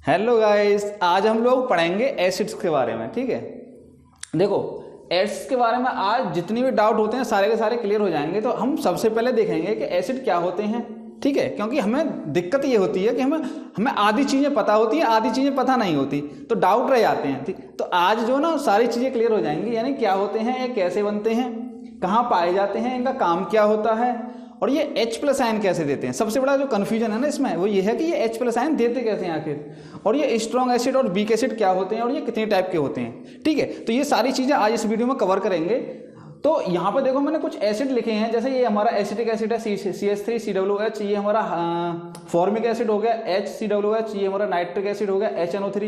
Hello guys, आज हम लोग पढ़ेंगे एसिड्स के बारे में। ठीक है, देखो एसिड्स के बारे में आज जितनी भी डाउट होते हैं सारे के सारे क्लियर हो जाएंगे। तो हम सबसे पहले देखेंगे कि एसिड क्या होते हैं। ठीक है, क्योंकि हमें दिक्कत ये होती है कि हमें आधी चीजें पता होती हैं, आधी चीजें पता नहीं होती, तो डाउट रह जाते हैं। ठीक, तो आज जो ना सारी चीजें क्लियर हो जाएंगी, यानी क्या होते हैं, ये कैसे बनते हैं, कहाँ पाए जाते हैं, इनका काम क्या होता है, और ये H+ आयन कैसे देते हैं। सबसे बड़ा जो कंफ्यूजन है ना इसमें वो ये है कि ये H+ आयन देते कैसे हैं आखिर, और ये स्ट्रॉन्ग एसिड और वीक एसिड क्या होते हैं, और ये कितने टाइप के होते हैं। ठीक है, तो ये सारी चीजें आज इस वीडियो में कवर करेंगे। तो यहाँ पर देखो मैंने कुछ एसिड लिखे हैं, जैसे ये हमारा एसिटिक एसिड है CH3COOH, ये हमारा फॉर्मिक एसिड हो गया HCOOH, ये हमारा नाइट्रिक एसिड हो गया HNO3,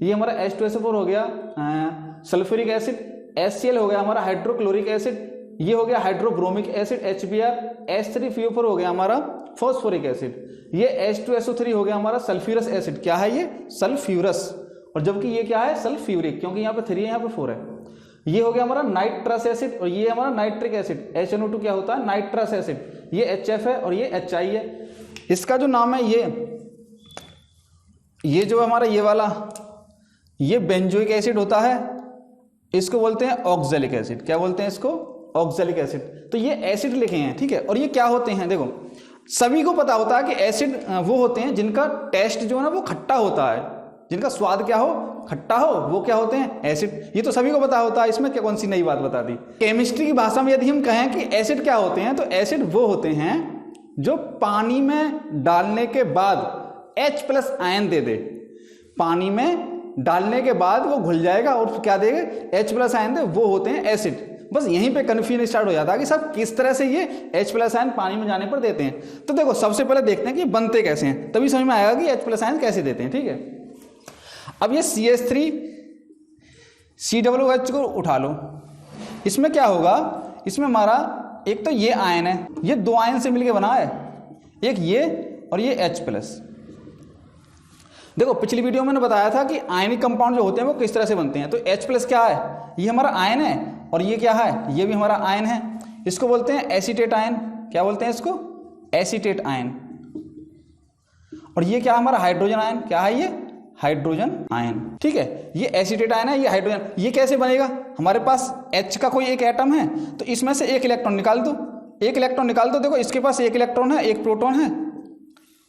ये हमारा H2SO4 हो गया, सल्फ्यूरिक एसिड HCl हो गया हमारा हाइड्रोक्लोरिक एसिड, ये हो गया हाइड्रोब्रोमिक एसिड HBr, H3PO4 हो गया हमारा फॉस्फोरिक एसिड, ये H2SO3 हो गया हमारा सल्फ्यूरस एसिड। क्या है ये? सल्फ्यूरस। और जबकि ये क्या है? सल्फ्यूरिक, क्योंकि यहाँ पे 3 है, यहाँ पे 4 है। ये हो गया हमारा नाइट्रस एसिड, और ये हमारा नाइट्रिक एसिड HNO2 क्या होता है? Nitrous acid. ये HF है और ये HI है। इसका जो नाम है ये जो हमारा ये वाला ये बेंजोइक एसिड होता है, इसको बोलते हैं ऑक्जेलिक एसिड। क्या बोलते हैं इसको? Oxalic acid. तो ये एसिड लिखे हैं। ठीक है, और ये क्या होते हैं? देखो सभी को पता होता है कि एसिड वो होते हैं जिनका टेस्ट जो है ना वो खट्टा होता है, जिनका स्वाद क्या हो? खट्टा हो, वो क्या होते हैं? एसिड। ये तो सभी को पता होता है, इसमें क्या कौन सी नई बात बता दी। केमिस्ट्री की भाषा में यदि हम कहें कि एसिड क्या होते हैं, तो एसिड वो होते हैं जो पानी में डालने के बाद H+ आयन दे दे। पानी में डालने के बाद वो घुल जाएगा और क्या देगा? H+ आयन दे, वो होते हैं एसिड। बस यहीं पे कन्फ्यूजन स्टार्ट हो जाता है कि सब किस तरह से ये H+ आयन पानी में जाने पर देते हैं। तो देखो सबसे पहले देखते हैं कि बनते कैसे हैं, तभी समझ में आएगा कि H+ आयन कैसे देते हैं। ठीक है, अब ये CH3COOH को उठा लो। इसमें क्या होगा? इसमें हमारा एक तो ये आयन है, ये 2 आयन से मिलकर बना है, एक ये और ये H+। देखो पिछली वीडियो में मैंने बताया था कि आयनिक कंपाउंड जो होते हैं वो किस तरह से बनते हैं। तो H+ क्या है? ये हमारा आयन है, और ये क्या है? ये भी हमारा आयन है। इसको बोलते हैं एसीटेट आयन। क्या बोलते हैं इसको? Acetate ion. और ये क्या हमारा? Hydrogen ion. क्या है ये? Hydrogen ion. ठीक है, ये एसीटेट आयन है, ये हाइड्रोजन। ये कैसे बनेगा? हमारे पास H का कोई एक एटम है, तो इसमें से एक इलेक्ट्रॉन निकाल दो, एक इलेक्ट्रॉन निकाल दो। देखो इसके पास एक इलेक्ट्रॉन है, एक प्रोटॉन है।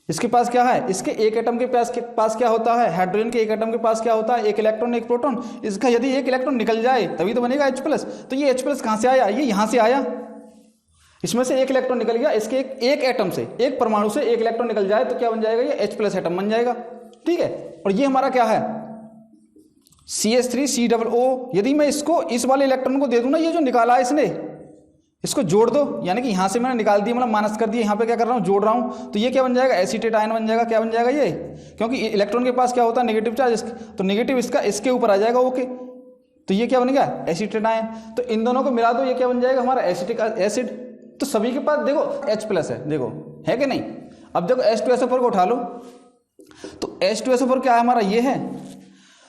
इसके पास क्या है? इसके एक एटम के पास क्या होता है? हाइड्रोजन के एक एटम के पास क्या होता है? एक इलेक्ट्रॉन एक प्रोटॉन। इसका यदि एक इलेक्ट्रॉन निकल जाए तभी तो बनेगा H+। तो ये H+ कहां से आया? ये यहां से आया। इसमें से एक इलेक्ट्रॉन निकल गया, इसके एक एटम से, एक परमाणु से एक इलेक्ट्रॉन निकल जाए तो क्या बन जाएगा? ये H+ एटम बन जाएगा। ठीक है, और ये हमारा क्या है? CH3COO। यदि मैं इसको इस वाले इलेक्ट्रॉन को दे दूं ना, ये जो निकाला है इसने, इसको जोड़ दो, यानी कि यहां से मैंने निकाल दिया, मतलब माइनस कर दिया, यहां पे क्या कर रहा हूं? जोड़ रहा हूं। तो ये क्या बन जाएगा? एसीटेट आयन बन जाएगा। क्या बन जाएगा ये? क्योंकि इलेक्ट्रॉन के पास क्या होता है? नेगेटिव चार्ज, तो नेगेटिव इसका इसके ऊपर आ जाएगा। ओके, तो ये क्या बन गया? Acetate ion. तो इन दोनों को मिला दो, ये क्या बन जाएगा? हमारा एसिटिक एसिड। तो सभी के पास देखो H+ है, देखो है कि नहीं। अब देखो H2SO4 को उठा लो, तो H2SO4 क्या है हमारा? ये है।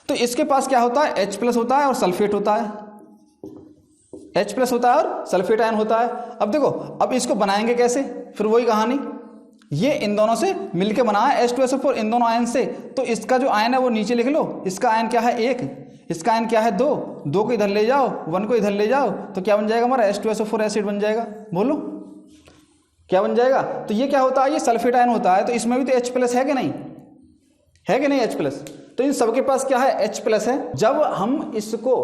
तो इसके पास क्या होता है? H+ होता है और सल्फेट होता है। H+ होता है और सल्फेट आयन होता है। अब देखो, अब इसको बनाएंगे कैसे? फिर वही कहानी, ये इन दोनों से मिलके बना है H2SO4, इन दोनों आयन से। तो इसका जो आयन है वो नीचे लिख लो। इसका आयन क्या है? 1। इसका आयन क्या है? 2। 2 को इधर ले जाओ, 1 को इधर ले जाओ, तो क्या बन जाएगा हमारा? H2SO4 एसिड बन जाएगा। बोलो क्या बन जाएगा? तो ये क्या होता है? ये सल्फेट आयन होता है। तो इसमें भी तो H+ है कि नहीं? है कि नहीं H+? तो इन सबके पास क्या है? H+ है। जब हम इसको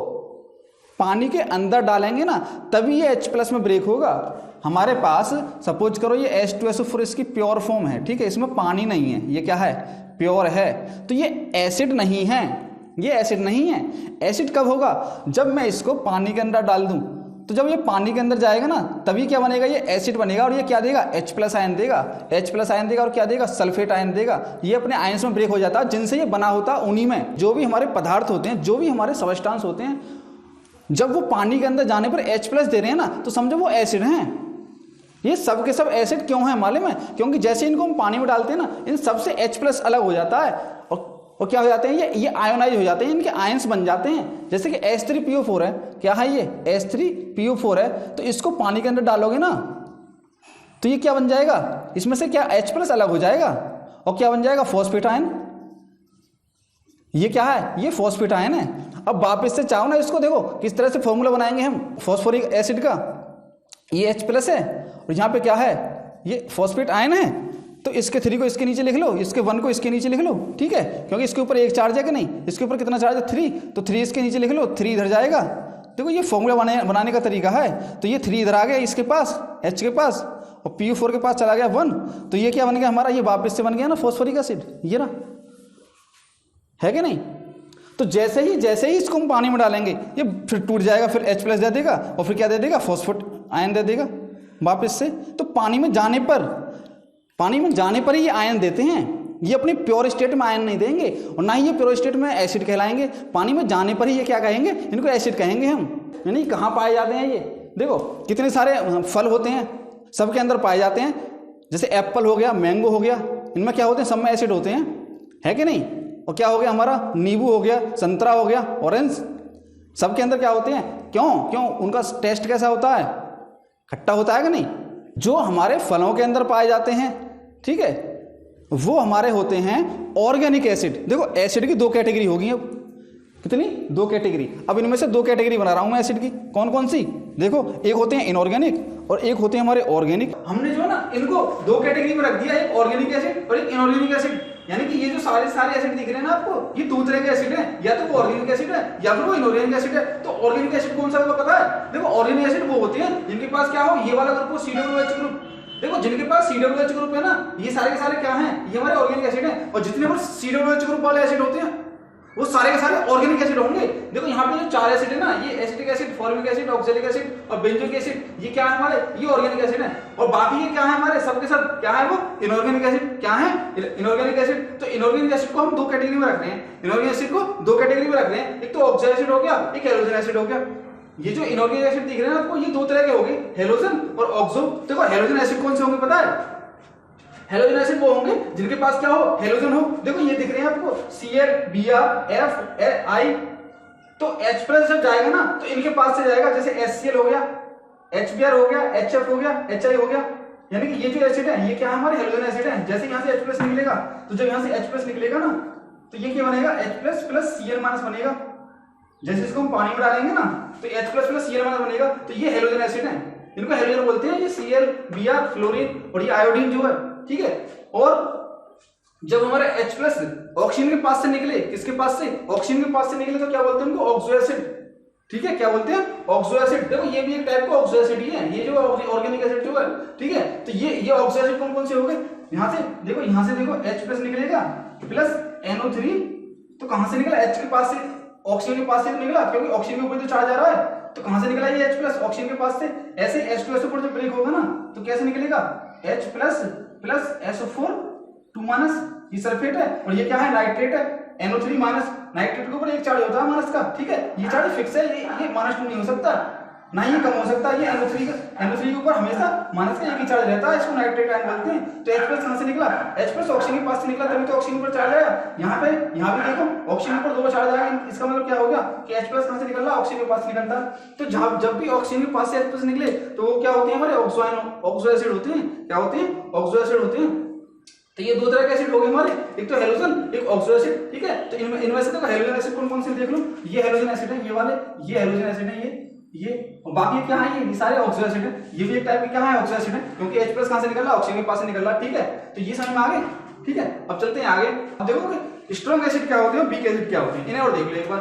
पानी के अंदर डालेंगे ना, तभी ये H+ में ब्रेक होगा। हमारे पास सपोज करो ये H2SO4 इसकी प्योर फॉर्म है। ठीक है, इसमें पानी नहीं है, ये क्या है? प्योर है। तो ये एसिड नहीं है, ये एसिड नहीं है। एसिड कब होगा? जब मैं इसको पानी के अंदर डाल दूं। तो जब ये पानी के अंदर जाएगा ना, तभी क्या बनेगा? ये एसिड बनेगा। और ये क्या देगा? H+ आयन देगा। H+ आयन देगा और क्या देगा? सल्फेट आयन देगा। ये अपने आयन्स में ब्रेक हो जाता है, जिनसे ये बना होता है। उन्हीं में जो भी हमारे पदार्थ होते हैं, जो भी हमारे सब्सटेंस होते हैं, जब वो पानी के अंदर जाने पर H+ दे रहे हैं ना, तो समझो वो एसिड हैं। ये सब के सब एसिड क्यों है मालूम है? क्योंकि जैसे इनको हम पानी में डालते हैं ना, इन सबसे H+ अलग हो जाता है, और क्या हो जाते हैं? ये आयोनाइज हो जाते हैं, इनके आयंस बन जाते हैं। जैसे कि H3PO4 है। क्या है ये? H3PO4 है। तो इसको पानी के अंदर डालोगे ना, तो ये क्या बन जाएगा? इसमें से क्या H+ अलग हो जाएगा, और क्या बन जाएगा? Phosphate ion. ये क्या है, ये फॉस्फेट आयन है। अब वापस से चाहो ना इसको, देखो किस तरह से फॉर्मूला बनाएंगे हम फॉस्फोरिक एसिड का। ये H+ है और यहाँ पे क्या है, ये फॉस्फेट आयन है। तो इसके 3 को इसके नीचे लिख लो, इसके 1 को इसके नीचे लिख लो, ठीक है, क्योंकि इसके ऊपर एक चार्ज है कि नहीं, इसके ऊपर कितना चार्ज है 3, तो 3 इसके नीचे लिख लो, 3 इधर जाएगा। देखो ये फॉर्मूला बनाने का तरीका है। तो ये 3 इधर आ गया इसके पास, H के पास, और PU4 के पास चला गया 1। तो ये क्या बन गया हमारा, ये वापस से बन गया ना फॉस्फोरिक एसिड, ये ना, है कि नहीं। तो जैसे ही इसको हम पानी में डालेंगे ये फिर टूट जाएगा, फिर H+ दे देगा और फिर क्या दे देगा, फॉस्फेट आयन दे देगा वापस से। तो पानी में जाने पर ही ये आयन देते हैं, ये अपनी प्योर स्टेट में आयन नहीं देंगे और ना ही ये प्योर स्टेट में एसिड कहलाएंगे। पानी में जाने पर ही ये क्या कहेंगे, इनको एसिड कहेंगे हम। यानी कहाँ पाए जाते हैं ये, देखो कितने सारे फल होते हैं, सबके अंदर पाए जाते हैं। जैसे एप्पल हो गया, मैंगो हो गया, इनमें क्या होते हैं, सब में एसिड होते हैं, है कि नहीं। और क्या हो गया हमारा, नींबू हो गया, संतरा हो गया, ऑरेंज, सबके अंदर क्या होते हैं, क्यों उनका टेस्ट कैसा होता है, खट्टा होता है कि नहीं। जो हमारे फलों के अंदर पाए जाते हैं, ठीक है, वो हमारे होते हैं ऑर्गेनिक एसिड। देखो एसिड की 2 कैटेगरी होगी, अब कितनी, 2 कैटेगरी। अब इनमें से 2 कैटेगरी बना रहा हूं मैं एसिड की। कौन कौन सी, देखो एक होते हैं इनऑर्गेनिक और एक होते हैं हमारे ऑर्गेनिक। हमने जो है ना इनको 2 कैटेगरी में रख दिया, एक ऑर्गेनिक एसिड और एक इनऑर्गेनिक एसिड। यानी कि ये जो सारे एसिड दिख रहे हैं ना आपको, ये 2 तरह के एसिड है, या तो वो ऑर्गेनिक एसिड है या फिर वो इनऑर्गेनिक एसिड है। तो ऑर्गेनिक एसिड कौन सा होगा पता है, देखो ऑर्गेनिक एसिड वो होते हैं जिनके पास क्या हो, ये वाला ग्रुप हो, COOH ग्रुप। देखो जिनके पास COOH ग्रुप है ना, ये सारे के सारे क्या हैं, ये हमारे ऑर्गेनिक एसिड हैं। और जितने पर COOH ग्रुप वाले एसिड होते हैं वो सारे के सारे ऑर्गेनिक एसिड होंगे। देखो यहाँ पे जो 4 एसिड है ना, ये acetic acid, formic acid, oxalic acid और बेंजोइक एसिड, ये क्या है हमारे, ये ऑर्गेनिक एसिड है। और बाकी ये क्या है हमारे, सबके सब क्या है, वो इनऑर्गेनिक एसिड। क्या है, इनऑर्गेनिक एसिड। तो इनऑर्गेनिक एसिड को हम 2 कैटेगरी में रख रहे हैं, इनऑर्गेनिक एसिड को 2 कैटेगरी में रख रहे हैं। एक तो ऑक्सो एसिड हो गया, एक हैलोजन एसिड हो गया। ये जो इनऑर्गेनिक एसिड दिख रहे हैं आपको, ये 2 तरह के हो गए, हैलोजन और ऑक्सो। देखो हैलोजन एसिड कौन से होंगे पता है, हैलोजन एसिड वो होंगे जिनके पास क्या हो, हैलोजन हो। देखो ये दिख रहे हैं आपको, Cl, Br, F, I। तो H+ जब जाएगा ना तो इनके पास से जाएगा, जैसे HCl हो गया, HBr हो गया, HF हो गया, HI हो गया। यानी कि ये जो एसिड है ये क्या है, हमारे हैलोजन एसिड है। जैसे यहाँ से H+ निकलेगा, तो जब यहाँ से H+ निकलेगा ना, तो ये क्या बनेगा, H+ प्लस Cl- बनेगा। जैसे इसको हम पानी में डालेंगे ना, तो H+ प्लस Cl- बनेगा। तो ये हैलोजन एसिड है, इनको हैलोजन बोलते हैं। ये Cl, Br, फ्लोरीन और ये आयोडीन जो है, ठीक है। और जब हमारे H+ ऑक्सीजन के पास से निकले, किसके पास से, ऑक्सीजन के पास से निकले, तो क्या बोलते हैं उनको, ऑक्सो एसिड, ठीक है। क्या बोलते हैं, ऑक्सो एसिड। देखो ये भी एक टाइप का ऑक्सो एसिड ही है, ये जो ऑर्गेनिक एसिड जो है, ठीक है। तो ये ऑक्सो एसिड कौन कौन से हो गए, यहाँ से देखो H+ निकलेगा प्लस NO3। तो कहां से निकला, H के पास से, ऑक्सीजन के पास से निकला, क्योंकि ऑक्सीजन के ऊपर तो चार्ज आ रहा है। तो कहां से निकला ये H+ ऑक्सीजन के पास से। ऐसे H2SO ऊपर जब ब्रेक होगा ना, तो कैसे निकलेगा, H+ प्लस SO4 2-, ये सल्फेट है। और ये क्या है, नाइट्रेट है, NO3-। नाइट्रेट के ऊपर एक चार्ज होता है माइनस का, ठीक है। ये चार्ज फिक्स है, ये -2 नहीं हो सकता, ना ही कम हो सकता। ये NO3 के ऊपर हमेशा माइनस का एक ही चार्ज रहता है, इसको नाइट्रेट आयन बोलते हैं। तो H+ कहां से निकला, H+ ऑक्सीजन के पास से निकला, तभी तो ऑक्सीजन पर चार्ज आया। यहाँ भी देखो ऑक्सीजन पर 2 चार्ज आया, इसका मतलब क्या हो गया कि H+ कहां से निकल रहा, ऑक्सीजन के पास से निकलता है। तो जब भी ऑक्सीजन के पास से H+ निकले, तो वो क्या होते हैं, हमारे ऑक्सो एसिड होते हैं। क्या होते हैं, ऑक्सो एसिड होते हैं। तो ये 2 तरह के एसिड हो गए हमारे, एक तो हैलोजन, एक ऑक्सो एसिड, ठीक है। तो इनमें से देखो हैलोजन एसिड कौन कौन से देख लो, ये हैलोजन एसिड है, ये वाले, ये हैलोजन एसिड है, ये और बाकी क्या है, ये सारे ऑक्सो एसिड है। ये भी एक टाइप के क्या है, ऑक्सो एसिड है, क्योंकि H+ कहां से निकल रहा, ऑक्सीजन के पास से निकल रहा, ठीक है। तो ये समझ में आ गए, ठीक है। अब चलते हैं आगे। अब देखो कि स्ट्रॉन्ग एसिड क्या होते हैं, वीक एसिड क्या होते हैं, इन्हें और देख लो एक बार।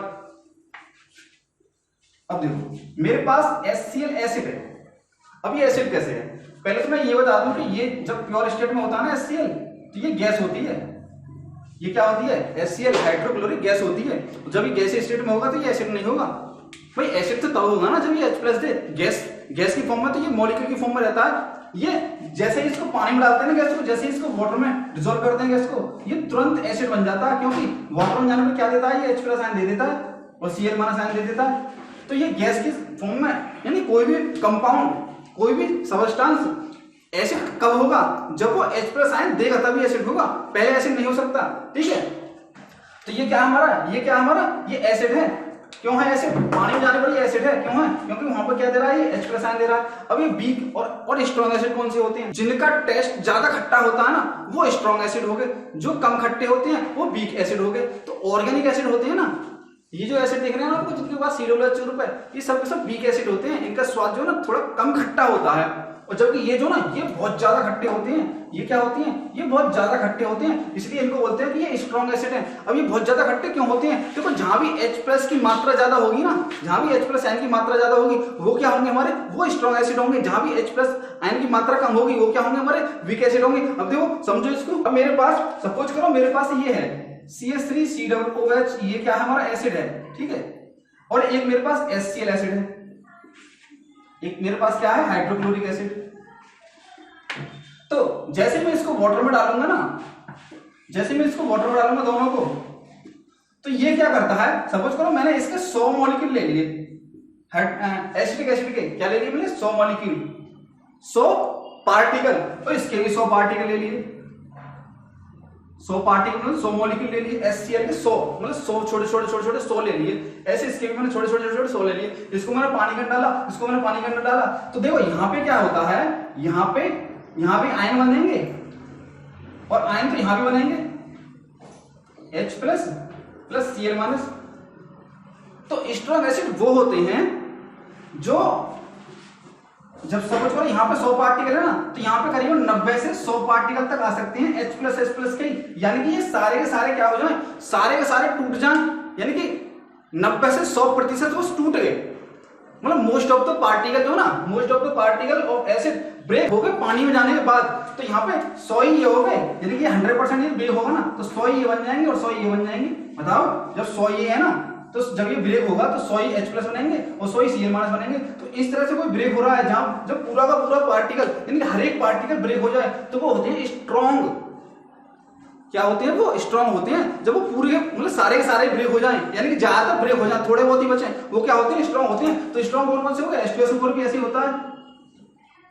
अब देखो मेरे पास HCl एसिड है। अब ये एसिड कैसे है, पहले तो मैं ये बता दूं कि ये जब प्योर स्टेट में होता है ना HCl, तो ये गैस होती है। ये क्या होती है, HCl हाइड्रोक्लोरिक गैस होती है। जब ये गैस स्टेट में होगा तो ये एसिड नहीं होगा। भाई एसिड तो तब होगा ना जब ये H+ दे, गैस की फॉर्म में, तो ये मॉलिक्यूल की फॉर्म में रहता है। ये जैसे ही इसको पानी में डालते हैं ना गैस को, जैसे ही इसको वाटर में डिसॉल्व करते हैं गैस को, ये तुरंत एसिड बन जाता है, क्योंकि वाटर में जाने पर क्या देता है, ये H+ आयन दे देता है और Cl- आयन दे देता है। तो ये गैस की फॉर्म में, यानी कोई भी कंपाउंड, कोई भी सब्सटेंस एसिड कब होगा, जब वो H+ आयन देगा तभी एसिड होगा, पहले एसिड नहीं हो सकता, ठीक है। तो ये क्या हमारा, ये एसिड है। क्यों है एसिड, पानी में जाने पर ये एसिड है, क्यों है, क्योंकि वहां पर क्या दे रहा है, ये H+ आयन दे रहा है। अब ये वीक और स्ट्रॉन्ग एसिड कौन से होते हैं, जिनका टेस्ट ज्यादा खट्टा होता है ना, वो स्ट्रॉन्ग एसिड हो गए, जो कम खट्टे होते हैं वो वीक एसिड हो गए। तो ऑर्गेनिक एसिड होते हैं ना, ये जो एसिड देख रहे हैं आपको जिनके पास COOH ग्रुप है, ये सब के सब वीक एसिड होते हैं। इनका स्वाद जो है ना थोड़ा कम खट्टा होता है, और जबकि ये जो ना ये बहुत ज्यादा खट्टे होते हैं। ये क्या होती हैं? ये बहुत ज्यादा खट्टे होते हैं, इसलिए इनको बोलते हैं कि ये स्ट्रॉन्ग एसिड है। अब ये बहुत ज्यादा खट्टे क्यों होते हैं? देखो जहां भी H+ की मात्रा ज्यादा होगी ना, जहां भी H+ आयन की मात्रा ज्यादा होगी वो क्या होंगे हमारे? वो स्ट्रॉन्ग एसिड होंगे। जहां भी H+ आयन की मात्रा कम होगी वो क्या होंगे हमारे? वीक एसिड होंगे। अब देखो समझो इसको, अब मेरे पास सपोज करो मेरे पास ये है CH3COOH, ये क्या है हमारा एसिड है, ठीक है, और एक मेरे पास HCl एसिड है, एक मेरे पास क्या है? Hydrochloric acid. तो जैसे मैं इसको वाटर में डालूंगा ना, जैसे मैं इसको वाटर में डालूंगा दोनों को, तो ये क्या करता है? सपोज करो मैंने इसके 100 मॉलिक्यूल ले लिए, एसिटिक एसिड के क्या ले लिए मैंने? 100 मॉलिक्यूल, 100 पार्टिकल, और इसके भी 100 पार्टिकल ले लिए, 100 पार्टिकल मतलब 100 मॉलिक्यूल ले लिए। HCl के 100 मतलब 100 छोटे 100 ले लिए। ऐसे इसके भी मैंने छोटे 100 ले लिए। इसको मैंने पानी के अंदर डाला, इसको मैंने पानी के अंदर डाला, तो देखो यहाँ पे क्या होता है? यहाँ पे आयन बनेंगे, और आयन तो यहां भी बनेंगे, H+ प्लस Cl-। तो स्ट्रॉन्ग एसिड वो होते हैं जो जब सपोज करो यहाँ पे 100 पार्टिकल है ना, तो यहाँ पे करीबन 90 से 100 पार्टिकल तक आ सकते हैं H+H+ के, यानी कि ये सारे के सारे क्या हो जाए? सारे के सारे टूट जाएं, यानी कि 90 से 100% वो टूट गए। मतलब मोस्ट ऑफ द पार्टिकल जो ना, most of the particle of acid break हो गए पानी में जाने के बाद। तो यहाँ पे 100 ही ये हो गए, यानी कि 100% ये ब्रेक होगा ना, तो 100 ये बन जाएंगे और 100 ये बन जाएंगे। बताओ, जब 100 ये है ना, तो जब ये ब्रेक होगा तो 100 ही H+ बनेंगे और 100 ही Cl- बनेंगे। तो इस तरह से कोई ब्रेक हो रहा है जहां जब पूरा का पूरा पार्टिकल, यानी कि हर एक पार्टिकल ब्रेक हो जाए, तो वो होते हैं स्ट्रॉन्ग। क्या होते हैं? वो स्ट्रॉन्ग होते हैं। जब वो पूरे मतलब सारे के सारे ब्रेक हो जाएं, यानी कि ज्यादातर ब्रेक हो जाए, थोड़े बहुत ही बचे, वो क्या होते हैं? स्ट्रॉन्ग होते हैं। तो स्ट्रॉन्ग कौन से हो गए? H2SO4 भी ऐसे ही होता है।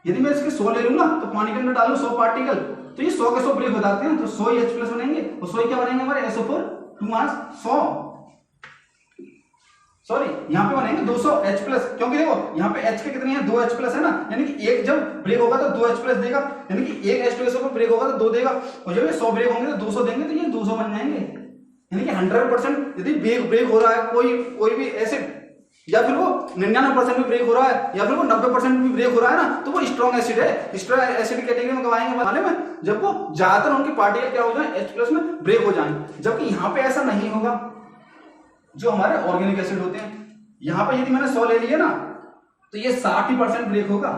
यदि मैं इसके 100 ले लूंगा तो पानी के अंदर डालू 100 पार्टिकल, तो ये 100 के 100 ब्रेक हो जाते हैं, तो 100 ही H+ बनेंगे, और 100 क्या बनेंगे हमारे? SO4 2 100, सॉरी यहाँ पे बनेंगे 200 H+, क्योंकि देखो यहाँ पे H के कितने हैं? 2 H+ है ना, यानी कि एक जब ब्रेक होगा तो 2 H+ देगा, यानी कि एक H2SO ब्रेक होगा तो 2 देगा, और जब ये 100 ब्रेक होंगे तो 200 देंगे, तो ये 200 बन जाएंगे। यानी कि 100% यदि ब्रेक हो रहा है कोई भी एसिड, या फिर वो 99% भी ब्रेक हो रहा है, या फिर वो 90% भी ब्रेक हो रहा है ना, तो वो स्ट्रॉन्ग एसिड है। स्ट्रॉन्ग एसिड कैटेगरी में कब आएंगे वाले में? जब वो ज्यादातर उनके पार्टिकल क्या हो जाए? H+ में ब्रेक हो जाए। जबकि यहाँ पे ऐसा नहीं होगा। जो हमारे ऑर्गेनिक एसिड होते हैं, यहां पर यदि मैंने 100 ले लिया ना, तो ये 60% ब्रेक होगा।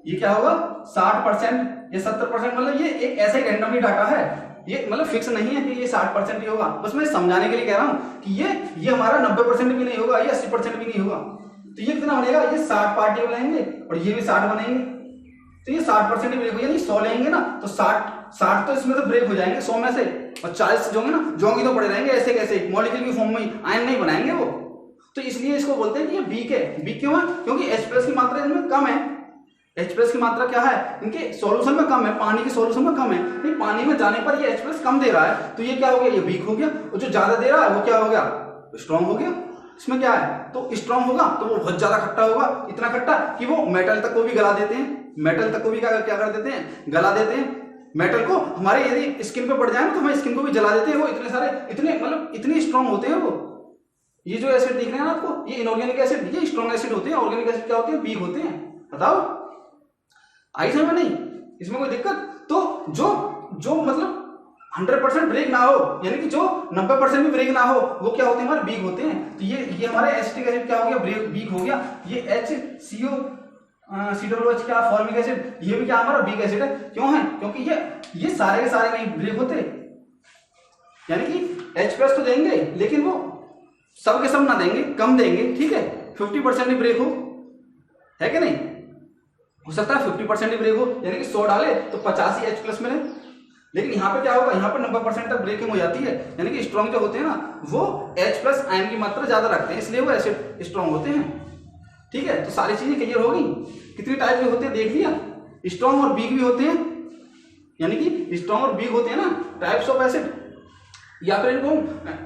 ये क्या होगा? 60% या 70%, मतलब ये एक ऐसे रैंडमली डाटा है, ये मतलब फिक्स नहीं है कि ये 60% ही होगा। बस मैं समझाने के लिए कह रहा हूं कि ये हमारा 90% भी नहीं होगा, ये 80% भी नहीं होगा। तो ये कितना बनेगा? ये 60 पार्टिकल बनेंगे और ये भी 60 बनेंगे, तो ये 60% ही ब्रेक हो, यानी 100 लेंगे ना तो 60 तो इसमें से ब्रेक हो जाएंगे 100 में से, और 40 जो होंगे ना, जोंगी तो पड़े रहेंगे ऐसे कैसे, मॉलिक्यूल की फॉर्म में, आयन नहीं बनाएंगे वो। तो इसलिए इसको बोलते हैं कि ये वीक है। वीक क्यों है? क्योंकि H+ की मात्रा इनमें कम है। H+ की मात्रा क्या है? इनके सॉल्यूशन में कम है, पानी के सॉल्यूशन में कम है। नहीं, पानी में जाने पर ये H+ कम दे रहा है, तो ये क्या हो गया? ये वीक हो गया। और जो ज्यादा दे रहा है वो क्या हो गया? स्ट्रॉन्ग हो गया। इसमें क्या है? तो स्ट्रॉन्ग होगा तो वो बहुत ज्यादा खट्टा होगा, इतना खट्टा कि वो मेटल तक को भी गला देते हैं। मेटल तक को भी क्या कर देते हैं? गला देते हैं। मेटल को हमारे यदि स्किन पे पड़ जाए तो हमारी स्किन को भी जला देते हैं। वो इतने सारे, इतने स्ट्रॉन्ग होते हैं वो। ये जो एसिड दिख रहे हैं आपको, ये इनऑर्गेनिक एसिड, ये स्ट्रॉन्ग एसिड होते हैं। ऑर्गेनिक एसिड क्या होते हैं? वीक होते हैं। बताओ, आई समझ में? नहीं, इसमें कोई दिक्कत? तो जो मतलब 100% ब्रेक ना हो, यानी कि जो 90% भी ब्रेक ना हो, वो क्या होते हैं? हमारे वीक होते हैं। तो ये हमारे एसिटिक एसिड क्या हो गया? वीक हो गया। ये COOH क्या? फॉर्मिक एसिड, ये भी क्या हमारा वीक एसिड है। क्यों है? क्योंकि ये सारे के सारे नहीं ब्रेक होते, यानी कि H+ तो देंगे, लेकिन वो सब के सब ना देंगे, कम देंगे, ठीक है। 50% ही ब्रेक हो, है कि नहीं? हो सकता है 50% ही ब्रेक हो, यानी कि 100 डाले तो 50 ही H+ मिले। लेकिन यहाँ पे क्या होगा? यहाँ पे 90% तक ब्रेकिंग हो जाती है, यानी कि स्ट्रॉन्ग जो होते हैं ना, वो H+ आयन की मात्रा ज्यादा रखते हैं, इसलिए वो एसिड स्ट्रॉन्ग होते हैं। ठीक है, तो सारी चीजें क्लियर हो गई। कितनी टाइप के होते हैं देख लिया। स्ट्रॉन्ग और वीक भी होते हैं, यानी कि स्ट्रॉन्ग और वीक होते हैं ना, टाइप्स ऑफ एसिड। या फिर इनको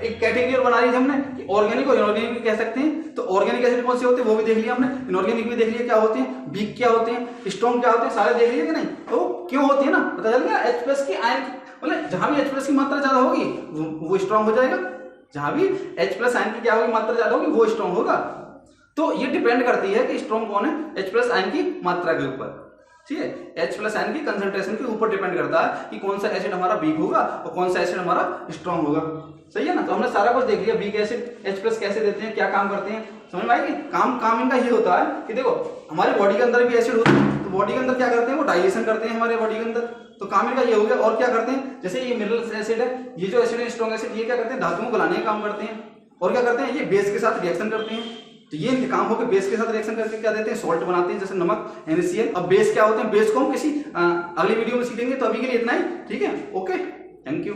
एक कैटेगरी और बना ली हमने कि ऑर्गेनिक और इनऑर्गेनिक भी कह सकते हैं। तो ऑर्गेनिक एसिड कौन से होते हैं वो भी देख लिया हमने, इनऑर्गेनिक भी देख लिया क्या होते हैं, वीक क्या होते हैं, स्ट्रॉन्ग क्या होते हैं, सारे देख लिए कि नहीं? तो क्यों होते हैं ना, पता चल गया। H+ की आयन, मतलब जहां भी H+ की मात्रा ज्यादा होगी वो स्ट्रॉन्ग हो जाएगा, जहां भी H प्लस आयन की क्या होगी, मात्रा ज्यादा होगी, वो स्ट्रॉन्ग होगा। तो ये डिपेंड करती है कि स्ट्रॉन्ग कौन है, H प्लस आयन की मात्रा के ऊपर, ठीक है। H प्लस आयन की कंसंट्रेशन के ऊपर डिपेंड करता है कि कौन सा एसिड हमारा वीक होगा और कौन सा एसिड हमारा स्ट्रॉन्ग होगा, सही है ना। तो हमने सारा कुछ देख लिया, वीक एसिड H प्लस कैसे देते हैं, क्या काम करते हैं, समझ में आएगी। काम इनका ये होता है कि देखो हमारे बॉडी के अंदर भी एसिड होते हैं, तो बॉडी के अंदर क्या करते हैं, वो डाइजेशन करते हैं हमारे बॉडी के अंदर, तो काम इनका ये हो गया। और क्या करते हैं, जैसे ये मिनरल एसिड है, ये जो एसिड है स्ट्रॉन्ग एसिड, ये क्या करते हैं, धातुओं को गलाने का काम करते हैं। और क्या करते हैं, ये बेस के साथ रिएक्शन करते हैं, तो ये इनके काम हो के बेस के साथ रिएक्शन करके क्या देते हैं, सॉल्ट बनाते हैं, जैसे नमक NaCl। अब बेस क्या होते हैं, बेस को हम किसी अगली वीडियो में सीखेंगे, तो अभी के लिए इतना ही, ठीक है, ओके, थैंक यू।